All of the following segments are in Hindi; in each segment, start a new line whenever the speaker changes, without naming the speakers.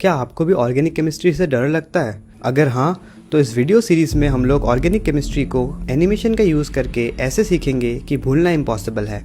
क्या आपको भी ऑर्गेनिक केमिस्ट्री से डर लगता है? अगर हाँ, तो इस वीडियो सीरीज में हम लोग ऑर्गेनिक केमिस्ट्री को एनिमेशन का यूज़ करके ऐसे सीखेंगे कि भूलना इम्पॉसिबल है।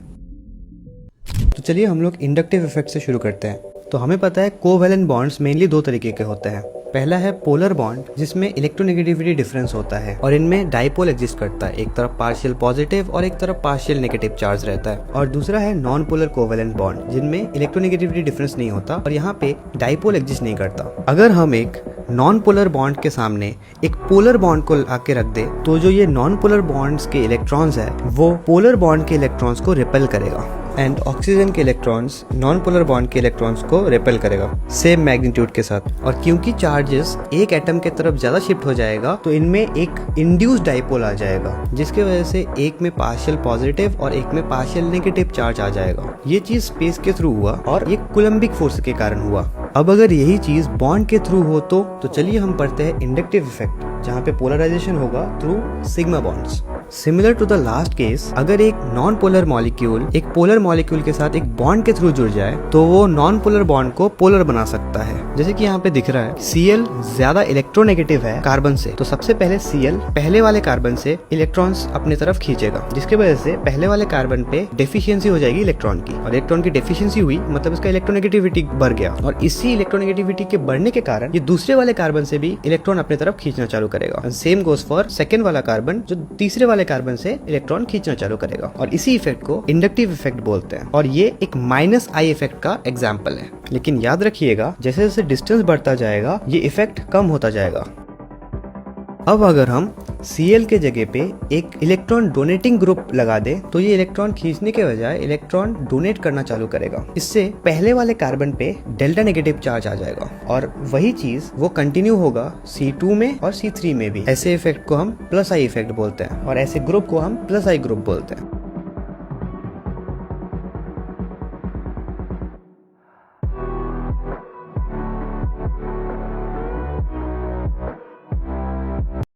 तो चलिए हम लोग इंडक्टिव इफेक्ट से शुरू करते हैं। तो हमें पता है कोवैलेंट बॉन्ड्स मेनली दो तरीके के होते हैं। पहला है पोलर बॉन्ड, जिसमें इलेक्ट्रोनेगेटिविटी डिफरेंस होता है और इनमें डाइपोल एग्जिस्ट करता है। एक तरफ पार्शियल पॉजिटिव और एक तरफ पार्शियल नेगेटिव चार्ज रहता है। और दूसरा है नॉन पोलर कोवैलेंट बॉन्ड, जिनमें इलेक्ट्रोनेगेटिविटी डिफरेंस नहीं होता और यहाँ पे डाइपोल एग्जिस्ट नहीं करता। अगर हम एक नॉन पोलर बॉन्ड के सामने एक पोलर बॉन्ड को आके रख दे तो जो ये नॉन पोलर बॉन्ड्स के इलेक्ट्रॉन्स है वो पोलर बॉन्ड के इलेक्ट्रॉन्स को रिपेल करेगा एंड ऑक्सीजन के इलेक्ट्रॉन्स नॉन पोलर बॉन्ड के इलेक्ट्रॉन्स को रिपेल करेगा सेम मैग्नीट्यूड के साथ। और क्योंकि चार्जेस एक एटम के तरफ ज्यादा शिफ्ट हो जाएगा तो इनमें एक इंड्यूस्ड डाइपोल आ जाएगा, जिसके वजह से एक में पार्शियल पॉजिटिव और एक में पार्शियल नेगेटिव चार्ज आ जाएगा। ये चीज स्पेस के थ्रू हुआ और ये कूलम्बिक फोर्स के कारण हुआ। अब अगर यही चीज बॉन्ड के थ्रू हो तो चलिए हम पढ़ते हैं इंडक्टिव इफेक्ट, जहाँ पे पोलराइजेशन होगा through sigma bonds. Similar to the last case, अगर एक नॉन पोलर मॉलिक्यूल एक पोलर मॉलिक्यूल के साथ एक बॉन्ड के थ्रू जुड़ जाए तो वो नॉन पोलर बॉन्ड को पोलर बना सकता है। जैसे कि यहाँ पे दिख रहा है Cl ज्यादा इलेक्ट्रोनेगेटिव है कार्बन से, तो सबसे पहले Cl पहले वाले कार्बन से इलेक्ट्रॉन्स अपनी तरफ खींचेगा, जिसके वजह से पहले वाले कार्बन पे डेफिशिएंसी हो जाएगी इलेक्ट्रॉन की, और इलेक्ट्रॉन की डेफिशिएंसी हुई मतलब इसका इलेक्ट्रोनेगेटिविटी बढ़ गया, और इसी इलेक्ट्रोनेगेटिविटी के बढ़ने के कारण ये दूसरे वाले कार्बन से भी इलेक्ट्रॉन अपनी तरफ खींचना चालू करेगा। सेम गोज फॉर सेकेंड वाला कार्बन, जो तीसरे वाले कार्बन से इलेक्ट्रॉन खींचना चालू करेगा, और इसी इफेक्ट को इंडक्टिव इफेक्ट बोलते हैं। और ये एक -I इफेक्ट का एग्जांपल है। लेकिन याद रखिएगा, जैसे जैसे डिस्टेंस बढ़ता जाएगा ये इफेक्ट कम होता जाएगा। अब अगर हम Cl के जगह पे एक इलेक्ट्रॉन डोनेटिंग ग्रुप लगा दे तो ये इलेक्ट्रॉन खींचने के बजाय इलेक्ट्रॉन डोनेट करना चालू करेगा। इससे पहले वाले कार्बन पे डेल्टा नेगेटिव चार्ज आ जाएगा, और वही चीज वो कंटिन्यू होगा C2 में और C3 में भी। ऐसे इफेक्ट को हम +I इफेक्ट बोलते हैं और ऐसे ग्रुप को हम +I ग्रुप बोलते हैं।